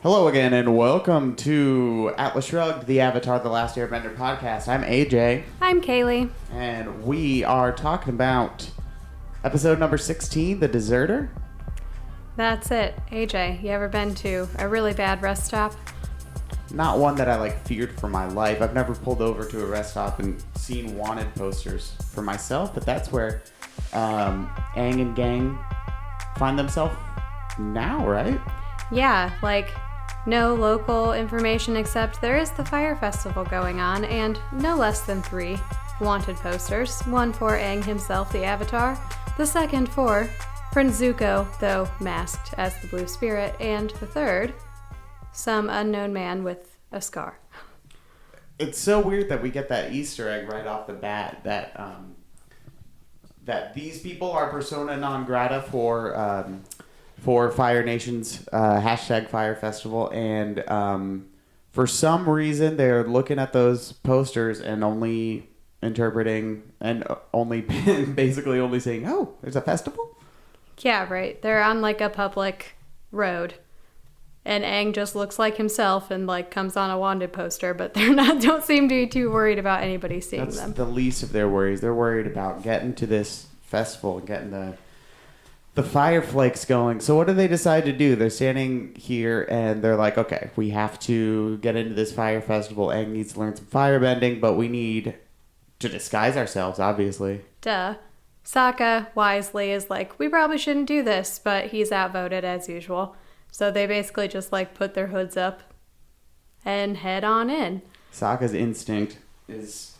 Hello again, and welcome to ATLA Shrugged, the Avatar: The Last Airbender podcast. I'm AJ. I'm Kaylee. And we are talking about episode number 16, The Deserter. That's it. AJ, you ever been to a really bad rest stop? Not one that I feared for my life. I've never pulled over to a rest stop and seen wanted posters for myself, but that's where Aang and gang find themselves now, right? Yeah, no local information except there is the fire festival going on and no less than 3 wanted posters. One for Aang himself, the Avatar. The second for Prince Zuko, though masked as the Blue Spirit. And the third, some unknown man with a scar. It's so weird that we get that Easter egg right off the bat that these people are persona non grata for Fire Nation's hashtag Fire Festival, and for some reason they're looking at those posters and only interpreting and only basically only saying, "Oh, there's a festival." Yeah, right. They're on a public road. And Aang just looks like himself and comes on a wanted poster, but don't seem to be too worried about anybody seeing them. That's the least of their worries. They're worried about getting to this festival and getting the fire flakes going. So what do they decide to do? They're standing here and they're like, okay, we have to get into this fire festival. Aang needs to learn some firebending, but we need to disguise ourselves, obviously. Duh. Sokka wisely is we probably shouldn't do this, but he's outvoted as usual. So they basically just put their hoods up and head on in. Sokka's instinct is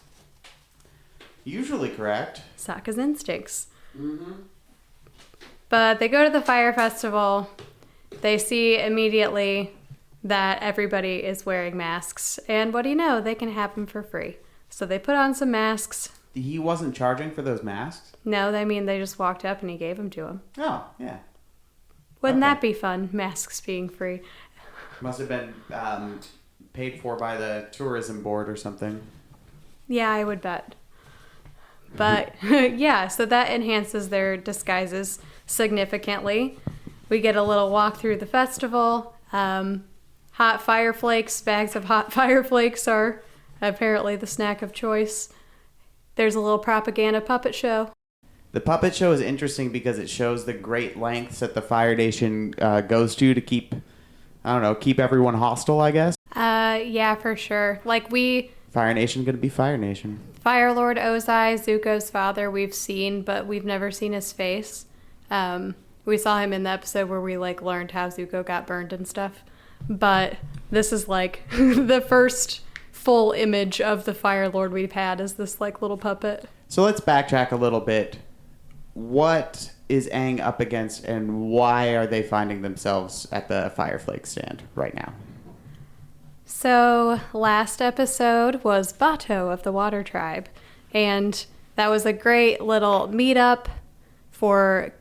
usually correct. Sokka's instincts. Mm-hmm. But they go to the fire festival. They see immediately that everybody is wearing masks. And what do you know? They can have them for free. So they put on some masks. He wasn't charging for those masks? No, they just walked up and he gave them to him. Oh, yeah. Wouldn't that be fun? Masks being free. Must have been paid for by the tourism board or something. Yeah, I would bet. But yeah, so that enhances their disguises significantly. We get a little walk through the festival. Hot fire flakes, bags of hot fire flakes are apparently the snack of choice. There's a little propaganda puppet show. The puppet show is interesting because it shows the great lengths that the Fire Nation goes to keep everyone hostile, I guess. Yeah, for sure. Fire Nation gonna be Fire Nation. Fire Lord Ozai, Zuko's father, we've seen, but we've never seen his face. We saw him in the episode where we learned how Zuko got burned and stuff. But this is the first full image of the Fire Lord we've had is this little puppet. So let's backtrack a little bit. What is Aang up against, and why are they finding themselves at the Fire Flake stand right now? So last episode was Bato of the Water Tribe, and that was a great little meetup for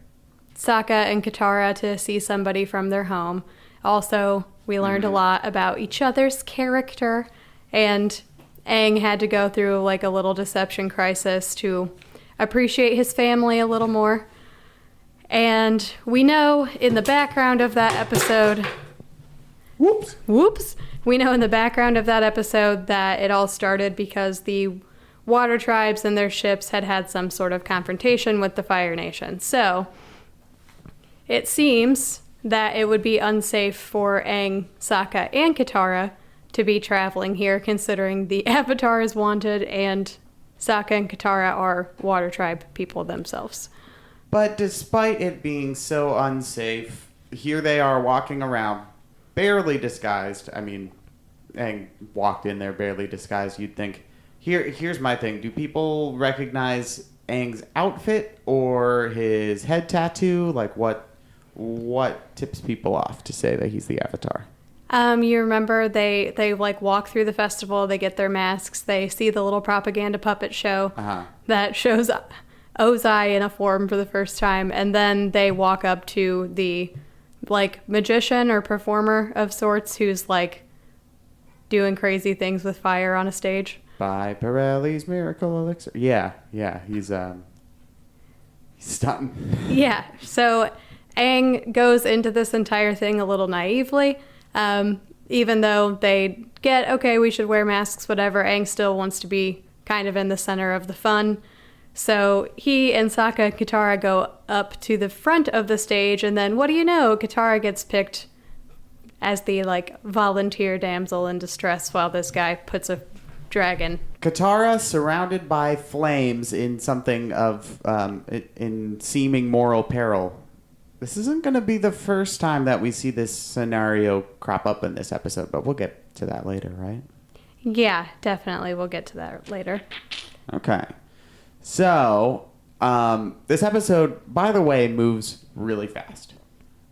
Sokka and Katara to see somebody from their home. Also, we learned a lot about each other's character, and Aang had to go through a little deception crisis to appreciate his family a little more. And we know in the background of that episode... Whoops! We know in the background of that episode that it all started because the water tribes and their ships had some sort of confrontation with the Fire Nation. So, it seems that it would be unsafe for Aang, Sokka, and Katara to be traveling here, considering the Avatar is wanted and Sokka and Katara are water tribe people themselves. But despite it being so unsafe, here they are walking around, barely disguised. I mean, Aang walked in there barely disguised. You'd think, here's my thing. Do people recognize Aang's outfit or his head tattoo? What tips people off to say that he's the Avatar? You remember they walk through the festival, they get their masks, they see the little propaganda puppet show that shows Ozai in a form for the first time, and then they walk up to the magician or performer of sorts who's doing crazy things with fire on a stage. By Pirelli's Miracle Elixir. Yeah, he's stunting. Yeah, so Aang goes into this entire thing a little naively. Even though they get, okay, we should wear masks, whatever, Aang still wants to be kind of in the center of the fun. So he and Sokka and Katara go up to the front of the stage, and then what do you know? Katara gets picked as the volunteer damsel in distress while this guy puts a dragon. Katara surrounded by flames in something of in seeming moral peril. This isn't going to be the first time that we see this scenario crop up in this episode, but we'll get to that later, right? Yeah, definitely. We'll get to that later. Okay. So, this episode, by the way, moves really fast.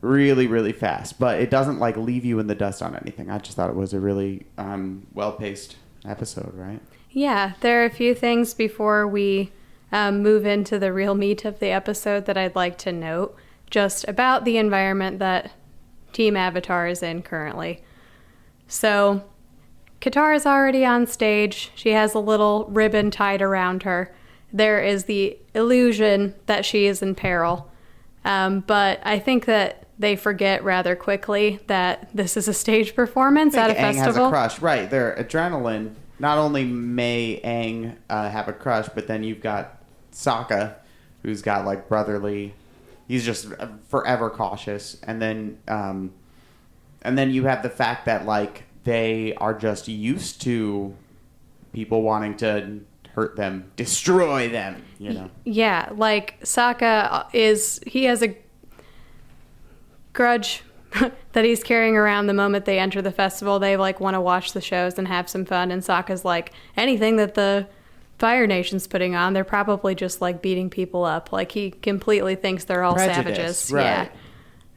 Really, really fast. But it doesn't, leave you in the dust on anything. I just thought it was a really well-paced episode, right? Yeah, there are a few things before we move into the real meat of the episode that I'd like to note, just about the environment that Team Avatar is in currently. So, Katara's already on stage. She has a little ribbon tied around her. There is the illusion that she is in peril. But I think that they forget rather quickly that this is a stage performance at a Aang festival. has a crush. Right. Their adrenaline. Not only may Aang have a crush, but then you've got Sokka, who's got brotherly. He's just forever cautious. And then you have the fact that they are just used to people wanting to hurt them, destroy them, Yeah, Sokka he has a grudge that he's carrying around the moment they enter the festival. They want to watch the shows and have some fun, and Sokka's anything that the Fire Nation's putting on, they're probably just beating people up. He completely thinks they're all Prejudice, savages. right.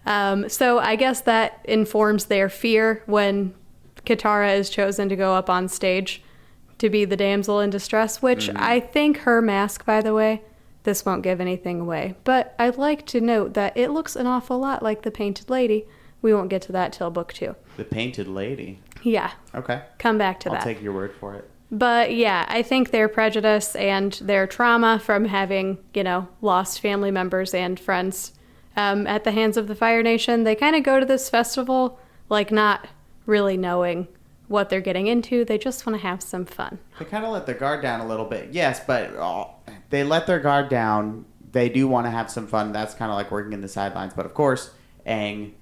Yeah. So I guess that informs their fear when Katara is chosen to go up on stage to be the damsel in distress, which I think her mask, by the way, this won't give anything away, but I'd like to note that it looks an awful lot like the Painted Lady. We won't get to that till book 2. The Painted Lady. Yeah. Okay. Come back to that. I'll take your word for it. But yeah, I think their prejudice and their trauma from having, lost family members and friends at the hands of the Fire Nation, they kind of go to this festival not really knowing what they're getting into. They just want to have some fun. They kind of let their guard down a little bit. Yes, but they let their guard down. They do want to have some fun. That's kind of like working in the sidelines. But of course, Aang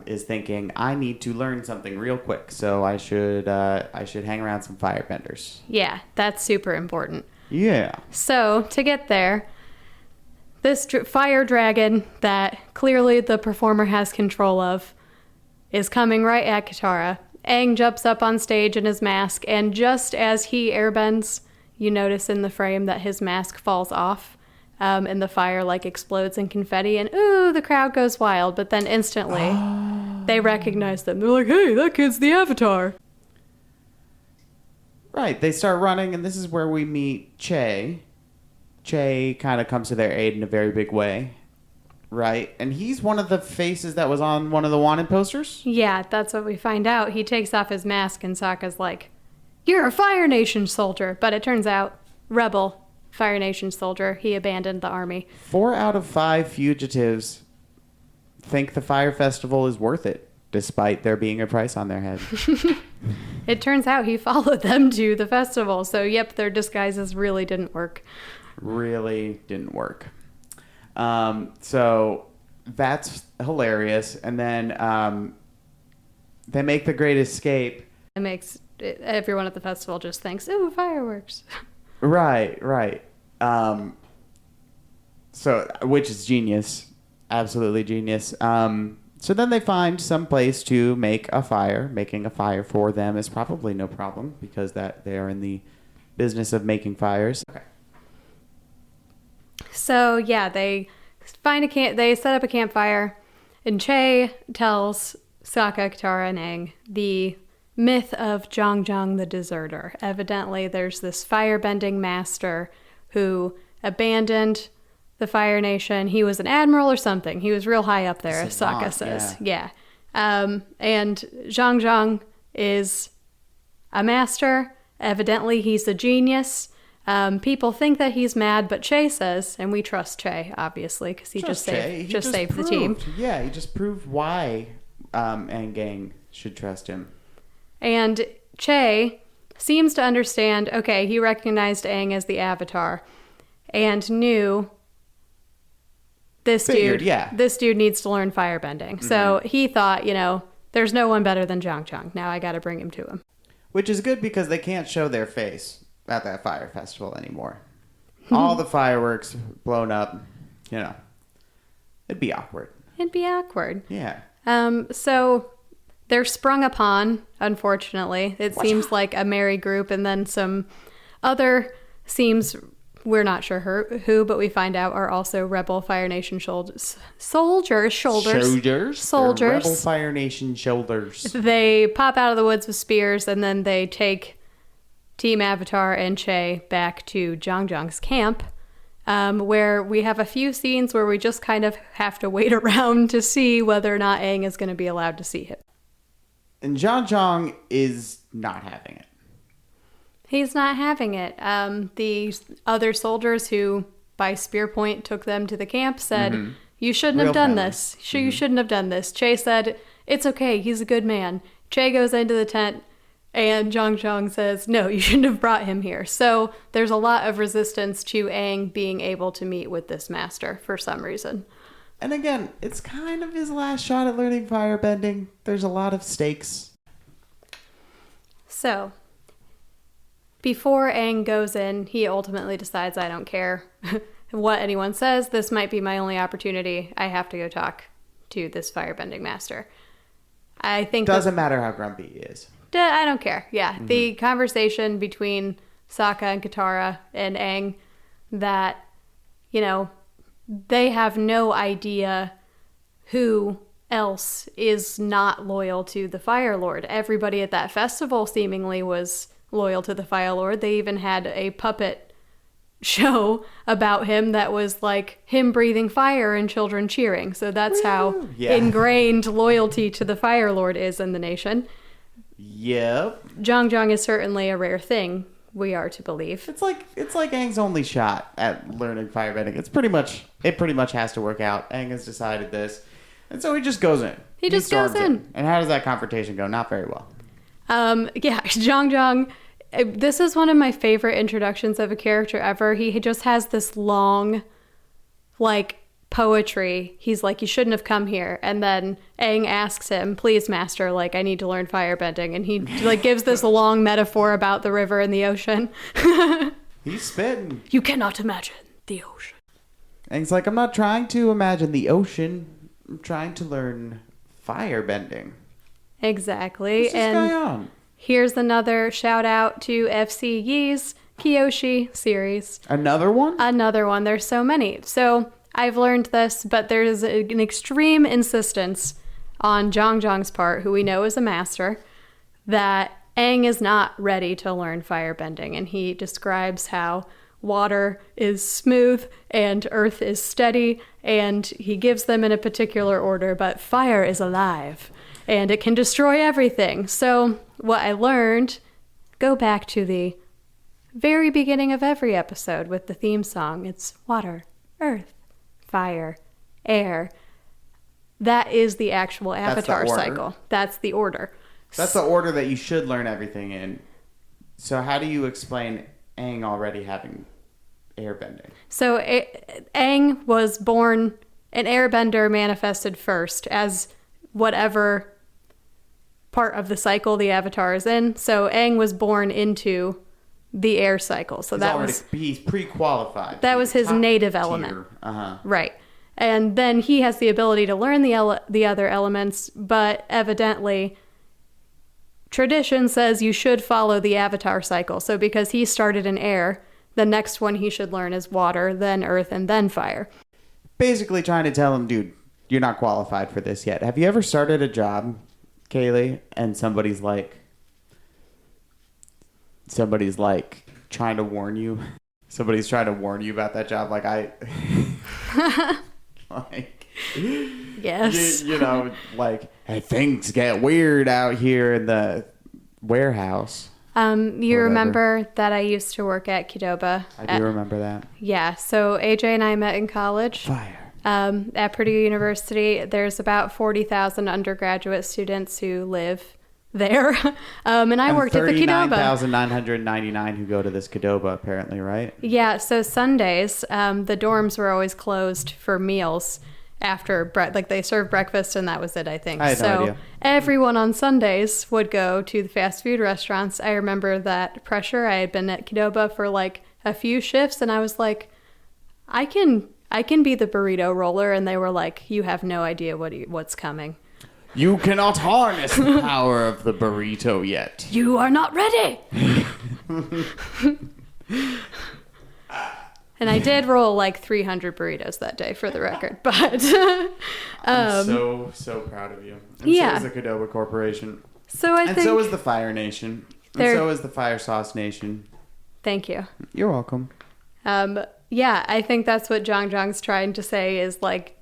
is thinking, I need to learn something real quick. So I should hang around some firebenders. Yeah, that's super important. Yeah. So to get there, this fire dragon that clearly the performer has control of is coming right at Katara. Aang jumps up on stage in his mask, and just as he airbends, you notice in the frame that his mask falls off, and the fire explodes in confetti, and ooh, the crowd goes wild. But then instantly, they recognize them. They're like, hey, that kid's the Avatar. Right, they start running, and this is where we meet Che. Che kind of comes to their aid in a very big way. Right, and he's one of the faces that was on one of the wanted posters? Yeah, that's what we find out. He takes off his mask, and Sokka's like, you're a Fire Nation soldier. But it turns out, rebel Fire Nation soldier. He abandoned the army. 4 out of 5 fugitives think the Fire Festival is worth it, despite there being a price on their head. It turns out he followed them to the festival. So, yep, their disguises really didn't work. Really didn't work. So that's hilarious. And then they make the great escape. It makes everyone at the festival just thinks, ooh, fireworks. Right. So, which is genius. Absolutely genius. So then they find some place to make a fire. Making a fire for them is probably no problem because that they are in the business of making fires. Okay. So yeah, they they set up a campfire, and Che tells Sokka, Katara, and Aang the myth of Zhang the deserter. Evidently, there's this firebending master who abandoned the Fire Nation. He was an admiral or something. He was real high up there, as Sokka says. Yeah. And Zhang is a master. Evidently, he's a genius. People think that he's mad, but Che says, and we trust Che, obviously, because he just saved the team. Yeah, he just proved why Aang should trust him. And Che seems to understand, okay, he recognized Aang as the Avatar and knew this dude needs to learn firebending. Mm-hmm. So he thought, there's no one better than Zhang Zhang. Now I got to bring him to him. Which is good because they can't show their face at that fire festival anymore. All the fireworks blown up, it'd be awkward. Yeah. So they're sprung upon, unfortunately. It seems like a merry group, and then some other seems, we're not sure who, but we find out are also Rebel Fire Nation soldiers. Rebel Fire Nation shoulders. They pop out of the woods with spears, and then they take Team Avatar and Che back to Zhang Zhang's camp, where we have a few scenes where we just kind of have to wait around to see whether or not Aang is going to be allowed to see him. And Zhang Zhang is not having it. He's not having it. The other soldiers who, by spear point, took them to the camp said, you shouldn't have done this. You shouldn't have done this. Che said, it's okay. He's a good man. Che goes into the tent, and Zhang Zhang says, no, you shouldn't have brought him here. So there's a lot of resistance to Aang being able to meet with this master for some reason. And again, it's kind of his last shot at learning firebending. There's a lot of stakes. So, before Aang goes in, he ultimately decides, I don't care what anyone says. This might be my only opportunity. I have to go talk to this firebending master. I think doesn't matter how grumpy he is. I don't care. Yeah. Mm-hmm. The conversation between Sokka and Katara and Aang that, they have no idea who else is not loyal to the Fire Lord. Everybody at that festival seemingly was loyal to the Fire Lord. They even had a puppet show about him that was like him breathing fire and children cheering. So that's how ingrained loyalty to the Fire Lord is in the nation. Yep. Zhang Zhang is certainly a rare thing, we are to believe. It's like Aang's only shot at learning firebending. It pretty much has to work out. Aang has decided this. And so he just goes in. He just goes in. And how does that confrontation go? Not very well. Zhang Zhang, this is one of my favorite introductions of a character ever. He just has this long, poetry. He's like, you shouldn't have come here. And then Aang asks him, please, master, I need to learn firebending. And he gives this long metaphor about the river and the ocean. He's spitting. You cannot imagine the ocean. Aang's like, I'm not trying to imagine the ocean. I'm trying to learn firebending. Exactly. What's this guy on? Here's another shout out to FC Yi's Kyoshi series. Another one? Another one. There's so many. So I've learned this, but there's an extreme insistence on Zhang Zhang's part, who we know is a master, that Aang is not ready to learn firebending. And he describes how water is smooth and earth is steady, and he gives them in a particular order, but fire is alive and it can destroy everything. So what I learned, go back to the very beginning of every episode with the theme song. It's water, earth, fire, air. That is the actual Avatar cycle. That's the order. That's the order that you should learn everything in. So how do you explain Aang already having airbending? So Aang was born an airbender, manifested first as whatever part of the cycle the Avatar is in. So Aang was born into the air cycle. So he's pre-qualified. That was his native element. Right. And then he has the ability to learn the other elements, but evidently tradition says you should follow the Avatar cycle. So because he started in air, the next one he should learn is water, then earth, and then fire. Basically trying to tell him, dude, you're not qualified for this yet. Have you ever started a job, Kaylee, and somebody's like trying to warn you? Somebody's trying to warn you about that job. Yes. Hey, things get weird out here in the warehouse. You remember that I used to work at Qdoba? I do remember that. Yeah. So AJ and I met in college. Fire. At Purdue University, there's about 40,000 undergraduate students who live there. And I worked at the Qdoba. 39,999 who go to this Qdoba, apparently, right? Yeah, so Sundays, the dorms were always closed for meals after, like they served breakfast and that was it, I think. I had no idea. Everyone on Sundays would go to the fast food restaurants. I remember that pressure. I had been at Qdoba for like a few shifts and I was like, I can be the burrito roller. And they were like, you have no idea what's coming. You cannot harness the power of the burrito yet. You are not ready. And I did roll like 300 burritos that day for the record, but I'm so proud of you. And yeah. so is the Qdoba Corporation. So I and think so is the Fire Nation. And so is the Fire Sauce Nation. Thank you. You're welcome. Yeah, I think that's what Zhang's trying to say is like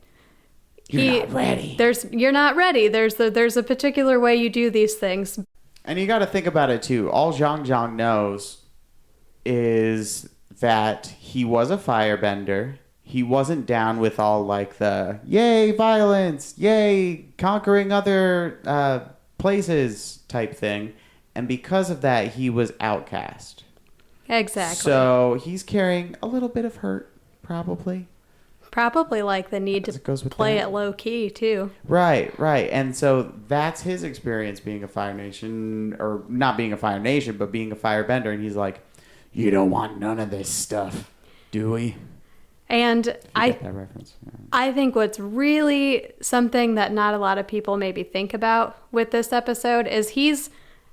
You're not ready. You're not ready. There's a particular way you do these things. And you got to think about it too. All Zhang knows is that he was a firebender. He wasn't down with all like the yay violence, yay conquering other places type thing. And because of that, he was outcast. Exactly. So he's carrying a little bit of hurt, probably. Probably like the need to play it low key too. Right. And so that's his experience being a Fire Nation, or not being a Fire Nation, but being a firebender. And he's like, you don't want none of this stuff, do we? And I get that reference. Yeah. I think what's really something that not a lot of people maybe think about with this episode is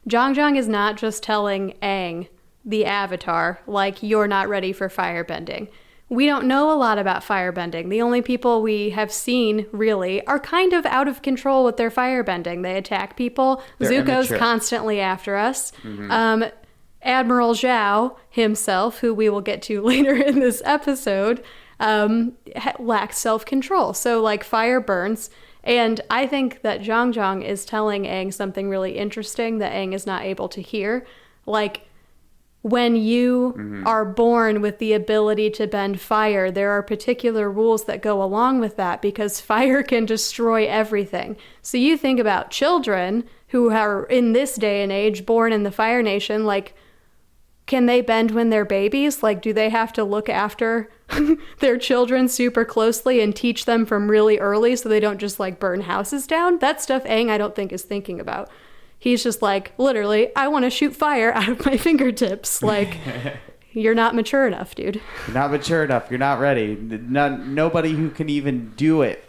Zhang is not just telling Aang, the Avatar, like, you're not ready for firebending. We don't know a lot about firebending. The only people we have seen, really, are kind of out of control with their firebending. They attack people. They're Zuko's immature. Constantly after us. Mm-hmm. Admiral Zhao himself, who we will get to later in this episode, lacks self-control. So, like, fire burns. And I think that Zhang is telling Aang something really interesting that Aang is not able to hear. Like, when you are born with the ability to bend fire, there are particular rules that go along with that because fire can destroy everything. So you think about children who are in this day and age born in the Fire Nation, like, can they bend when they're babies? Like, do they have to look after their children super closely and teach them from really early so they don't just, like, burn houses down? That stuff Aang, I don't think, is thinking about. He's just like, literally, I want to shoot fire out of my fingertips. Like, you're not mature enough, dude. You're not mature enough. You're not ready. Nobody who can even do it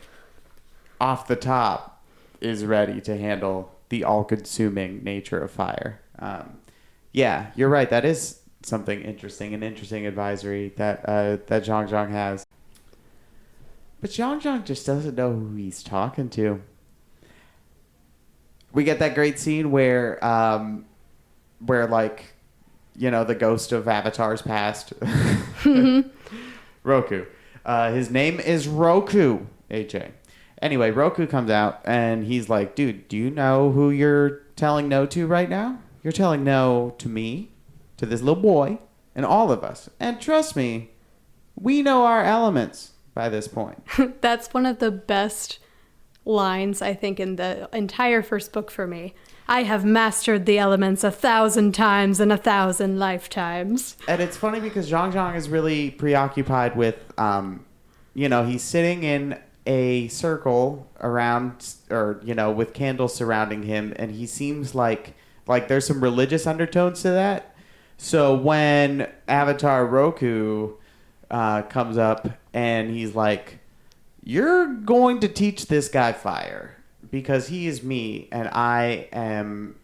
off the top is ready to handle the all-consuming nature of fire. Yeah, you're right. That is something interesting, an interesting advisory that Zhang has. But Zhang just doesn't know who he's talking to. We get that great scene where like, you know, the ghost of Avatar's past. Roku. His name is Roku, AJ. Anyway, Roku comes out and he's like, dude, do you know who you're telling no to right now? You're telling no to me, to this little boy, and all of us. And trust me, we know our elements by this point. That's one of the best lines, I think, in the entire first book for me. I have mastered the elements 1,000 times in 1,000 lifetimes. And it's funny because Zhang is really preoccupied with, he's sitting in a circle around, or, with candles surrounding him, and he seems like there's some religious undertones to that. So when Avatar Roku comes up and he's like, you're going to teach this guy fire because he is me and I am,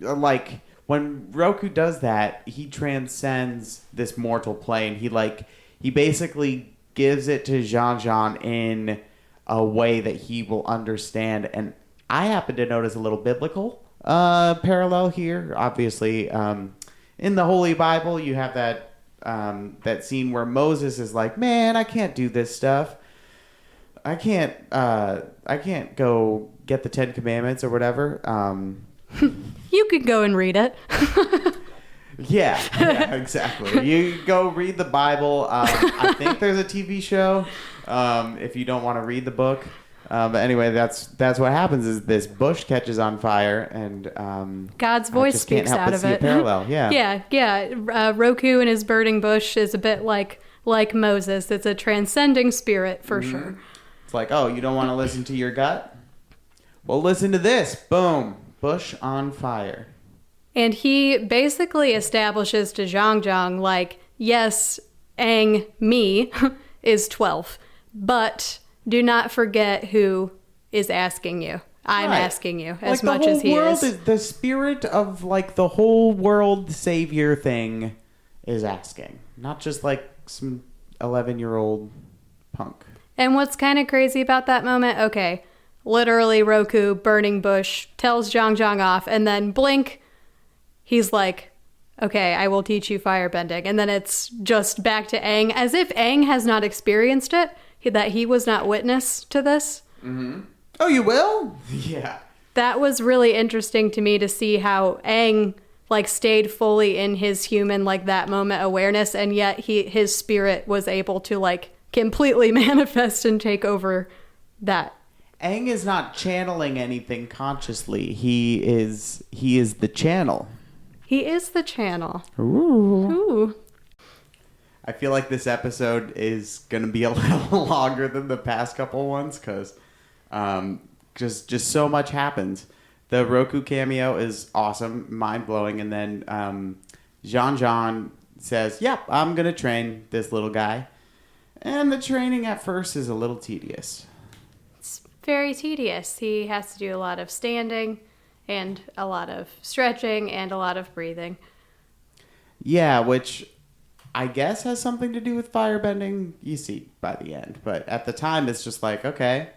like, when Roku does that, he transcends this mortal plane. He basically gives it to Zhang in a way that he will understand. And I happen to notice a little biblical parallel here. Obviously, in the Holy Bible, you have that scene where Moses is like, man, I can't do this stuff. I can't go get the 10 Commandments or whatever. You could go and read it. Yeah, exactly. You go read the Bible. I think there's a TV show if you don't want to read the book. But anyway, that's what happens is this bush catches on fire, and God's I voice just can't speaks help out but of see a it. parallel. Yeah. Yeah. Roku and his burning bush is a bit like Moses. It's a transcending spirit for sure. It's like, oh, you don't want to listen to your gut? Well, listen to this. Boom. Bush on fire. And he basically establishes to Zhang like, yes, Aang, me, is 12, but do not forget who is asking you. I'm Right. asking you as like much as he the whole world is. The spirit of like the whole world savior thing is asking, not just like some 11-year-old punk. And what's kind of crazy about that moment, okay, literally Roku, burning bush, tells Zhang off, and then blink, he's like, okay, I will teach you firebending. And then it's just back to Aang, as if Aang has not experienced it, that he was not witness to this. Mm-hmm. Oh, you will? Yeah. That was really interesting to me to see how Aang like stayed fully in his human like that moment awareness, and yet his spirit was able to like completely manifest and take over that. Aang is not channeling anything consciously. He is the channel. He is the channel. Ooh. Ooh. I feel like this episode is going to be a little longer than the past couple ones because just so much happens. The Roku cameo is awesome, mind-blowing, and then Zhang says, yep, I'm going to train this little guy. And the training at first is a little tedious. It's very tedious. He has to do a lot of standing and a lot of stretching and a lot of breathing. Yeah, which I guess has something to do with firebending. You see by the end. But at the time, it's just like, okay.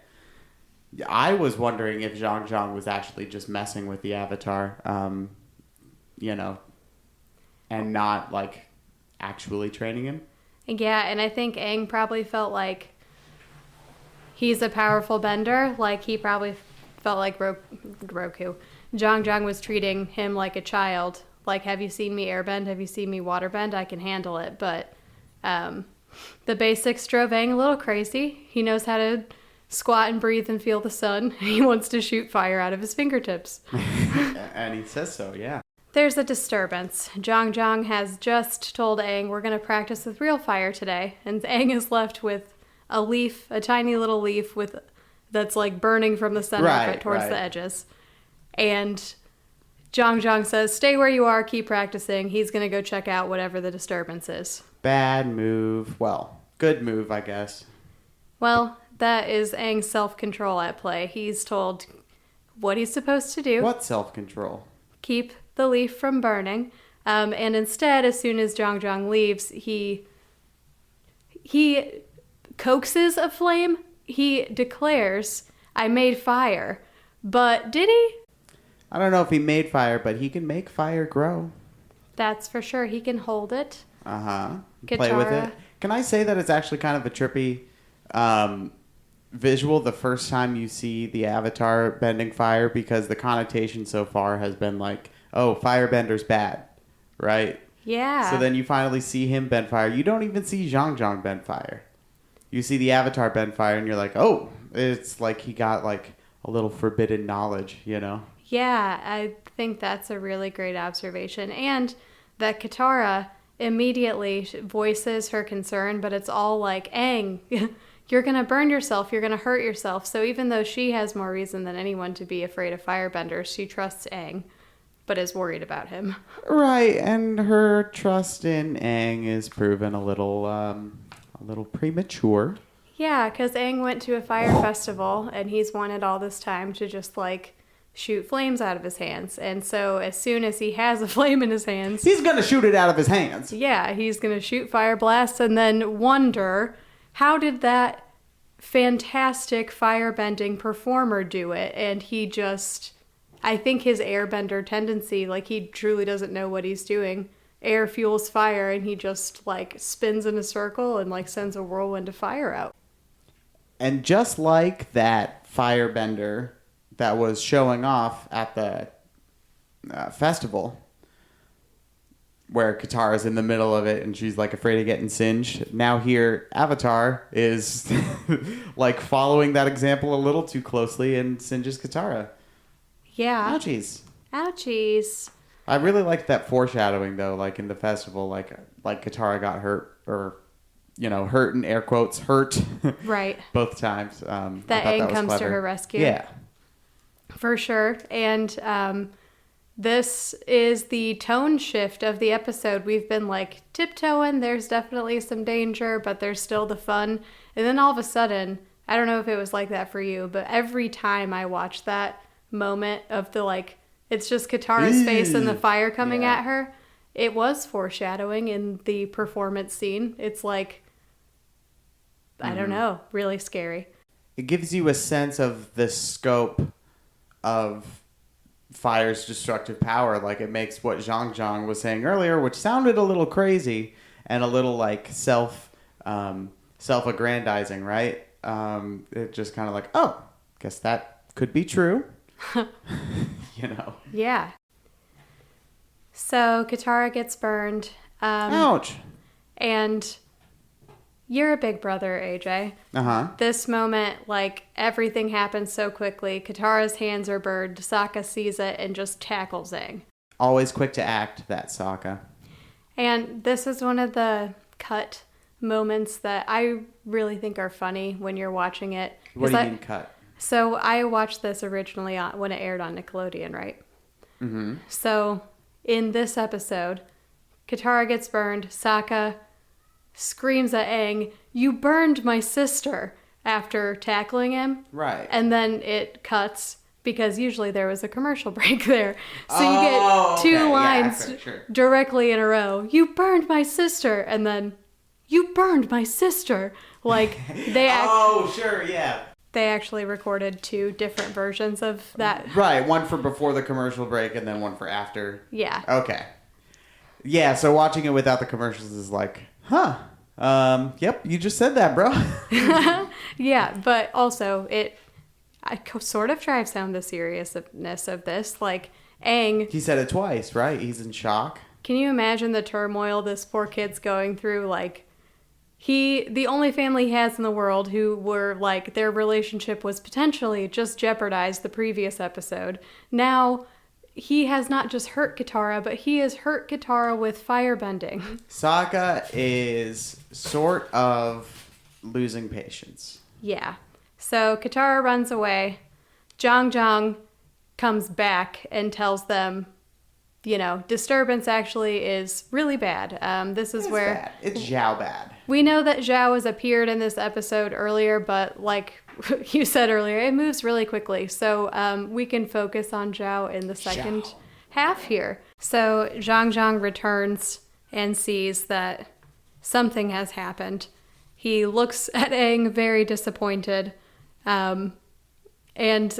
I was wondering if Zhang was actually just messing with the Avatar, and not, like, actually training him. Yeah, and I think Aang probably felt like he's a powerful bender. Like, he probably felt like Roku. Zhang was treating him like a child. Like, have you seen me airbend? Have you seen me waterbend? I can handle it. But the basics drove Aang a little crazy. He knows how to squat and breathe and feel the sun. He wants to shoot fire out of his fingertips. And he says so, yeah. There's a disturbance. Zhang has just told Aang, we're going to practice with real fire today. And Aang is left with a leaf, a tiny little leaf that's like burning from the center of it towards the edges. And Zhang says, stay where you are, keep practicing. He's going to go check out whatever the disturbance is. Bad move. Well, good move, I guess. Well, that is Aang's self-control at play. He's told what he's supposed to do. What self-control? Keep the leaf from burning. And instead, as soon as Zhang leaves, he coaxes a flame. He declares, I made fire. But did he? I don't know if he made fire, but he can make fire grow. That's for sure. He can hold it. Uh-huh. Play with it. Can I say that it's actually kind of a trippy visual the first time you see the Avatar bending fire, because the connotation so far has been like, oh, firebender's bad, right? Yeah. So then you finally see him bend fire. You don't even see Zhang bend fire. You see the Avatar bend fire, and you're like, oh, it's like he got like a little forbidden knowledge, you know? Yeah, I think that's a really great observation. And that Katara immediately voices her concern, but it's all like, Aang, you're going to burn yourself, you're going to hurt yourself. So even though she has more reason than anyone to be afraid of firebenders, she trusts Aang, but is worried about him. Right, and her trust in Aang is proven a little premature. Yeah, because Aang went to a fire festival, and he's wanted all this time to just, like, shoot flames out of his hands. And so as soon as he has a flame in his hands... he's going to shoot it out of his hands. Yeah, he's going to shoot fire blasts and then wonder, how did that fantastic firebending performer do it? And he just... I think his airbender tendency, like, he truly doesn't know what he's doing. Air fuels fire, and he just, like, spins in a circle and, like, sends a whirlwind of fire out. And just like that firebender that was showing off at the festival, where Katara's in the middle of it and she's like afraid of getting singed. Now here, Avatar is like following that example a little too closely and singes Katara. Yeah. Ouchies. Ouchies. I really liked that foreshadowing though, like in the festival, like Katara got hurt, or hurt in air quotes, hurt. Right. Both times. That Aang comes to her rescue. Yeah. For sure. And this is the tone shift of the episode. We've been like tiptoeing. There's definitely some danger, but there's still the fun. And then all of a sudden, I don't know if it was like that for you, but every time I watch that moment of the like, it's just Katara's face and the fire coming at her, it was foreshadowing in the performance scene. It's like, I don't know, really scary. It gives you a sense of the scope of fire's destructive power. Like it makes what Zhang was saying earlier, which sounded a little crazy and a little like self-aggrandizing, right? It just kind of like, oh, guess that could be true. Yeah. So Katara gets burned. Ouch. And you're a big brother, AJ. Uh-huh. This moment, like, everything happens so quickly. Katara's hands are burned. Sokka sees it and just tackles Aang. Always quick to act, that Sokka. And this is one of the cut moments that I really think are funny when you're watching it. What do you mean cut? So I watched this originally when it aired on Nickelodeon, right? Mm-hmm. So in this episode, Katara gets burned. Sokka screams at Aang, "You burned my sister," after tackling him. Right. And then it cuts, because usually there was a commercial break there. So you get two lines directly in a row. "You burned my sister," and then, "You burned my sister." Like, they They actually recorded two different versions of that. Right, one for before the commercial break and then one for after. Yeah. Okay. Yeah, so watching it without the commercials is like, yep, you just said that, bro. Yeah, but also I sort of drives down the seriousness of this. Like, Aang... He said it twice, right? He's in shock. Can you imagine the turmoil this poor kid's going through? Like, the only family he has in the world who were, like, their relationship was potentially just jeopardized the previous episode. Now, he has not just hurt Katara, but he has hurt Katara with firebending. Sokka is sort of losing patience. Yeah. So Katara runs away. Zhang comes back and tells them, disturbance actually is really bad. It's where... Bad. It's Zhao bad. We know that Zhao has appeared in this episode earlier, but like you said earlier, it moves really quickly. So we can focus on Zhao in the second half here. So Zhang returns and sees that something has happened. He looks at Aang very disappointed. And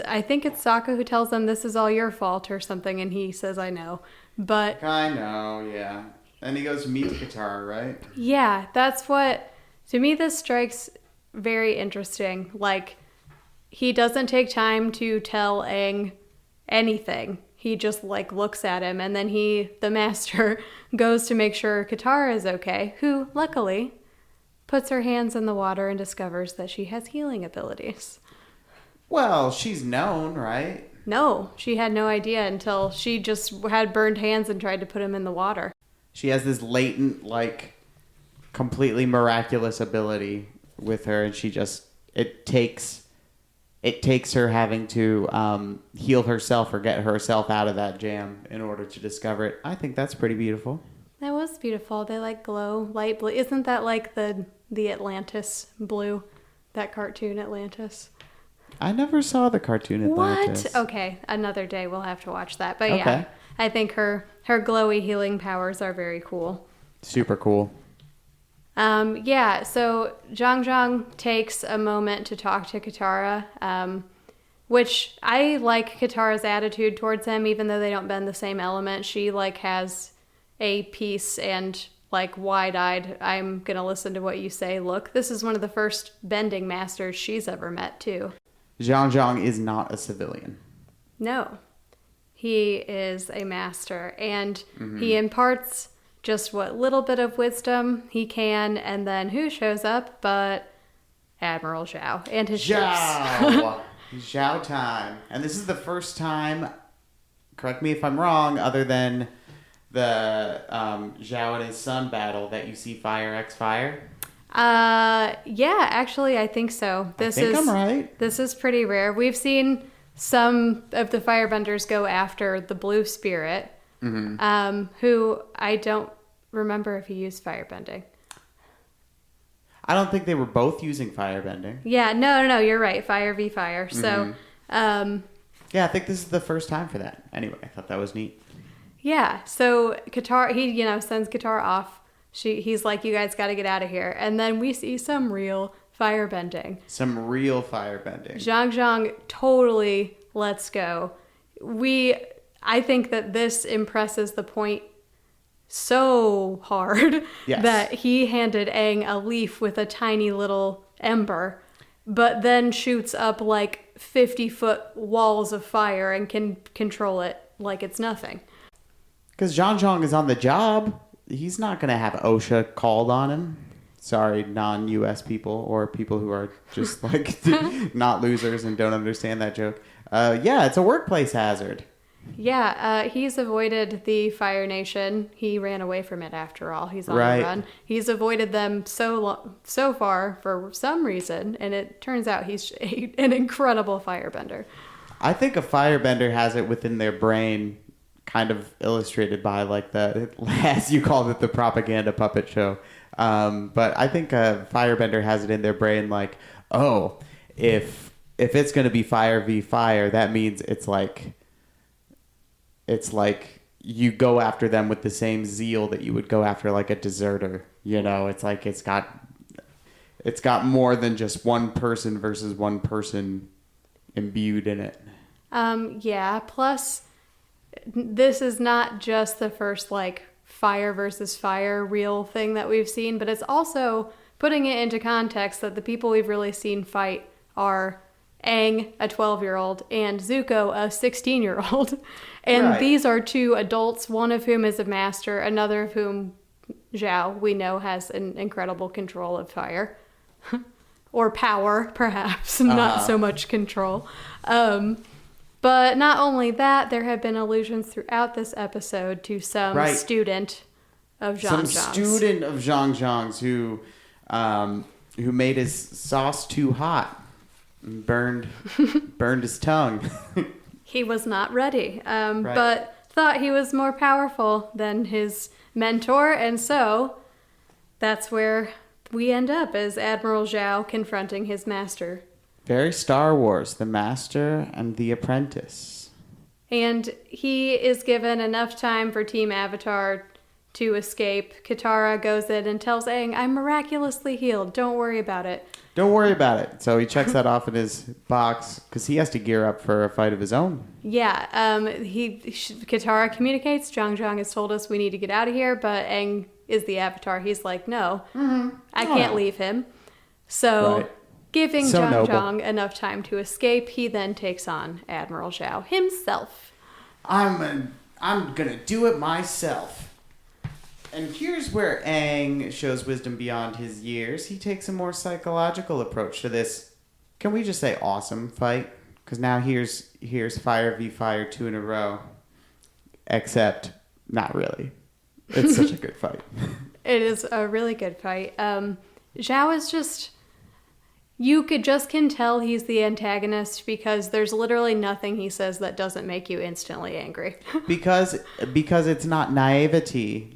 I think it's Sokka who tells them this is all your fault or something. And he says, I know. But I know, yeah. And he goes to meet Katara, right? Yeah, that's what... To me, this strikes very interesting. Like, he doesn't take time to tell Aang anything. He just, like, looks at him. And then the master, goes to make sure Katara is okay. Who, luckily, puts her hands in the water and discovers that she has healing abilities. Well, she's known, right? No, she had no idea until she just had burned hands and tried to put him in the water. She has this latent, like, completely miraculous ability with her, and she just... It takes her having to heal herself or get herself out of that jam in order to discover it. I think that's pretty beautiful. That was beautiful. They, like, glow light blue. Isn't that like the Atlantis blue? That cartoon Atlantis? I never saw the cartoon Atlantis. What? Okay, another day we'll have to watch that. But yeah, I think her glowy healing powers are very cool. Super cool. Yeah, so Zhang takes a moment to talk to Katara, which I like Katara's attitude towards him, even though they don't bend the same element. She, like, has a peace and, like, wide-eyed, I'm gonna listen to what you say. Look, this is one of the first bending masters she's ever met, too. Zhang is not a civilian. No. He is a master, and he imparts just what little bit of wisdom he can, and then who shows up but Admiral Zhao and his ships. Zhao! Zhao time. And this is the first time, correct me if I'm wrong, other than the Zhao and his son battle that you see Fire X Fire? Yeah, actually, I think so. I'm right. This is pretty rare. We've seen some of the firebenders go after the blue spirit, who I don't remember if he used firebending. I don't think they were both using firebending. Yeah, no, you're right. Fire v fire. So, yeah, I think this is the first time for that. Anyway, I thought that was neat. yeah. So Qatar, he sends Qatar off. He's like, you guys got to get out of here. And then we see some real firebending. Some real firebending. Zhang totally lets go. I think that this impresses the point so hard that he handed Aang a leaf with a tiny little ember, but then shoots up like 50-foot walls of fire and can control it like it's nothing. Because Zhang is on the job. He's not going to have OSHA called on him. Sorry, non-U.S. people or people who are just like not losers and don't understand that joke. Yeah, it's a workplace hazard. Yeah, he's avoided the Fire Nation. He ran away from it after all. He's on the run. He's avoided them so far for some reason, and it turns out he's an incredible firebender. I think a firebender has it within their brain, kind of illustrated by like as you called it, the propaganda puppet show. But I think a firebender has it in their brain like, oh, if it's going to be fire v fire, that means it's like you go after them with the same zeal that you would go after like a deserter. You know, it's like it's got more than just one person versus one person imbued in it. Yeah. Plus, this is not just the first like fire versus fire real thing that we've seen, but it's also putting it into context that the people we've really seen fight are Aang, a 12-year-old, and Zuko, a 16-year-old. And these are two adults, one of whom is a master, another of whom, Zhao, we know has an incredible control of fire. Or power, perhaps, not so much control. But not only that, there have been allusions throughout this episode to some student of Zhang Zhang's who made his sauce too hot and burned his tongue. He was not ready, but thought he was more powerful than his mentor, and so that's where we end up as Admiral Zhao confronting his master. Very Star Wars, the master and the apprentice. And he is given enough time for Team Avatar to escape. Katara goes in and tells Aang, I'm miraculously healed. Don't worry about it. Don't worry about it. So he checks that off in his box because he has to gear up for a fight of his own. Yeah. Katara communicates. Zhang has told us we need to get out of here, but Aang is the Avatar. He's like, no, I can't leave him. So giving Zhang enough time to escape, he then takes on Admiral Zhao himself. I'm gonna do it myself. And here's where Aang shows wisdom beyond his years. He takes a more psychological approach to this, can we just say awesome fight? Because now here's fire v fire 2 in a row. Except, not really. It's such a good fight. It is a really good fight. Zhao is just... You can tell he's the antagonist because there's literally nothing he says that doesn't make you instantly angry. because it's not naivety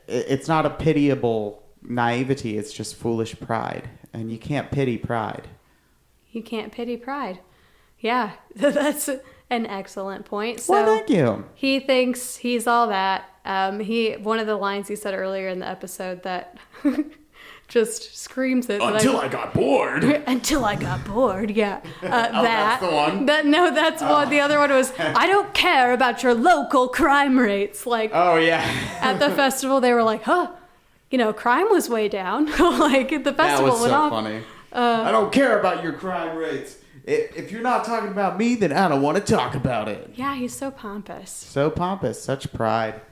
it's not a pitiable naivety. It's just foolish pride. And you can't pity pride. You can't pity pride. Yeah, that's an excellent point. So well, thank you. He thinks he's all that. One of the lines he said earlier in the episode that... just screams it. Until I got bored. Until I got bored, yeah. That's the one? That's one. The other one was, I don't care about your local crime rates. Like, oh, yeah. At the festival, they were like, crime was way down. Like, the festival went off. That was so funny. I don't care about your crime rates. If you're not talking about me, then I don't want to talk about it. Yeah, he's so pompous. So pompous. Such pride.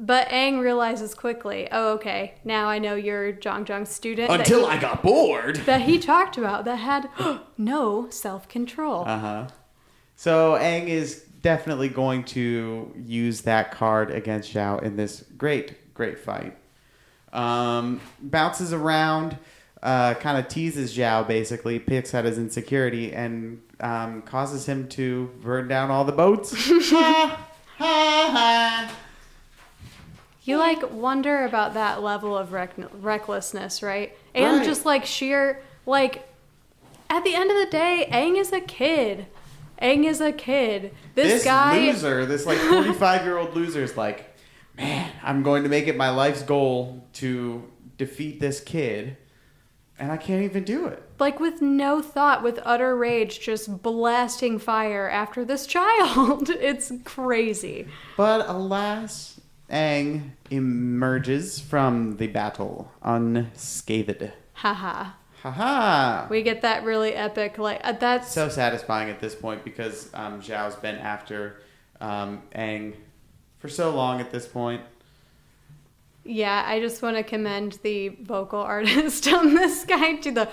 But Aang realizes quickly, oh, okay, now I know you're Zhang's student. Until I got bored. That he talked about that had no self-control. Uh-huh. So Aang is definitely going to use that card against Zhao in this great fight. Bounces around, kind of teases Zhao, basically, picks at his insecurity, and causes him to burn down all the boats. Ha! Ha! Ha! You, wonder about that level of recklessness, right? And right. just, sheer, at the end of the day, Aang is a kid. This guy... loser, this, 45-year-old loser is like, man, I'm going to make it my life's goal to defeat this kid, and I can't even do it. With no thought, with utter rage, just blasting fire after this child. It's crazy. But alas... Aang emerges from the battle unscathed. Haha. Haha. We get that really epic, that's... So satisfying at this point because Zhao's been after Aang for so long at this point. Yeah, I just want to commend the vocal artist on this guy to the...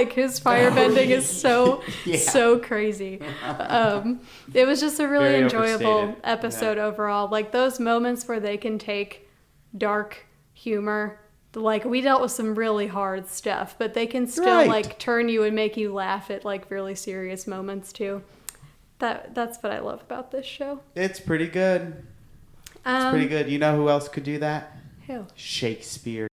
his firebending is so crazy. It was just a really Very enjoyable overstated. episode overall. Those moments where they can take dark humor. We dealt with some really hard stuff, but they can still turn you and make you laugh at really serious moments too. That's what I love about this show. It's pretty good. It's pretty good. You know who else could do that? Who? Shakespeare.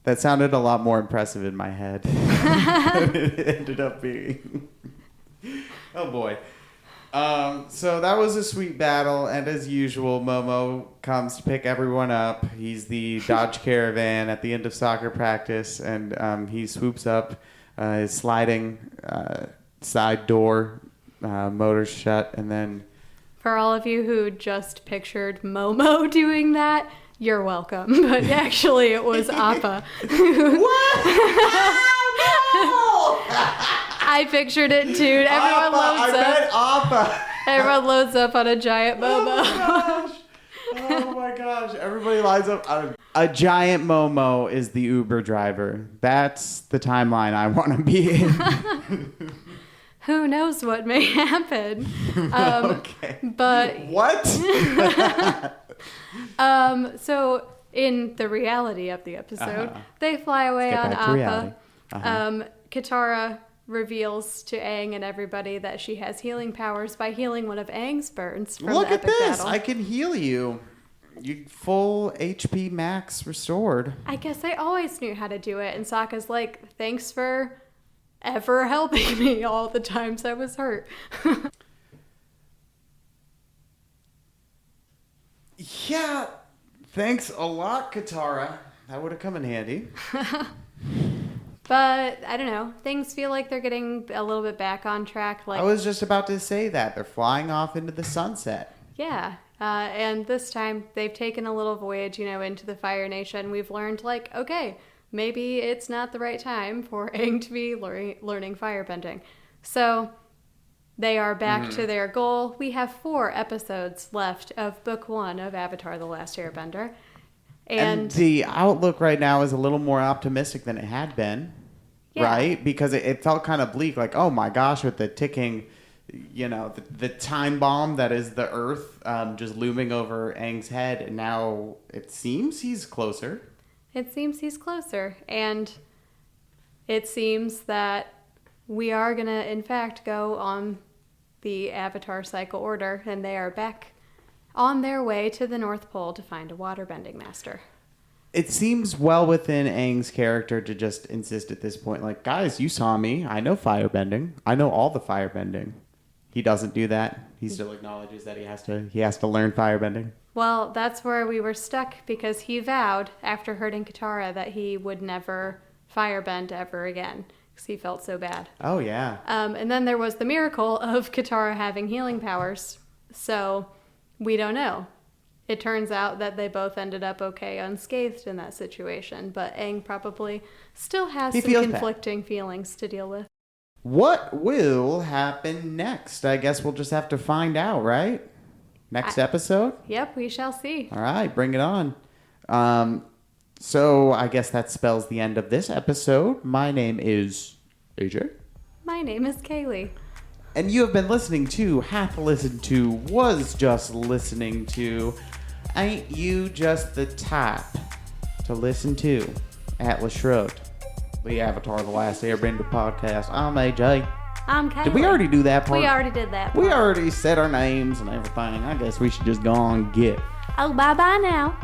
That sounded a lot more impressive in my head than it ended up being. Oh boy. So that was a sweet battle, and as usual, Momo comes to pick everyone up. He's the Dodge Caravan at the end of soccer practice, and he swoops up his sliding side door, motors shut, and then... For all of you who just pictured Momo doing that, you're welcome. But actually, it was Appa. What? I pictured it too. Everyone loads up. Appa. Everyone loads up on a giant Momo. Oh my gosh. Everybody lines up. A giant Momo is the Uber driver. That's the timeline I want to be in. Who knows what may happen? Okay. But what? So in the reality of the episode, they fly away on Appa. Katara reveals to Aang and everybody that she has healing powers by healing one of Aang's burns from Look the at epic this. battle. I can heal you. You full HP max restored. I guess I always knew how to do it. And Sokka's like, thanks for ever helping me all the times I was hurt. Yeah, thanks a lot, Katara. That would have come in handy. But I don't know. Things feel like they're getting a little bit back on track. I was just about to say that. They're flying off into the sunset. Yeah. And this time they've taken a little voyage, into the Fire Nation. We've learned, okay, maybe it's not the right time for Aang to be learning firebending. So they are back to their goal. We have 4 episodes left of Book 1 of Avatar: The Last Airbender. And the outlook right now is a little more optimistic than it had been, right? Because it felt kind of bleak, oh my gosh, with the ticking, the time bomb that is the Earth just looming over Aang's head. And now it seems he's closer. It seems he's closer. And it seems that we are going to, in fact, go on the Avatar cycle order, and they are back on their way to the North Pole to find a waterbending master. It seems well within Aang's character to just insist at this point, guys, you saw me. I know firebending. I know all the firebending. He doesn't do that. He still acknowledges that he has to learn firebending. Well, that's where we were stuck because he vowed after hurting Katara that he would never firebend ever again because he felt so bad. Oh, yeah. And then there was the miracle of Katara having healing powers. So we don't know. It turns out that they both ended up okay unscathed in that situation, but Aang probably still has some conflicting feelings to deal with. What will happen next? I guess we'll just have to find out, right? Next episode? Yep, we shall see. All right, bring it on. So I guess that spells the end of this episode. My name is AJ. My name is Kaylee. And you have been listening to, hath listened to, was just listening to, Ain't You Just the Type to Listen to, Atlas Shrugged, the Avatar The Last Airbender podcast. I'm AJ. I'm Kaylee. Did we already do that part? We already did that part. We already said our names and everything. I guess we should just go on and get. Oh, bye-bye now.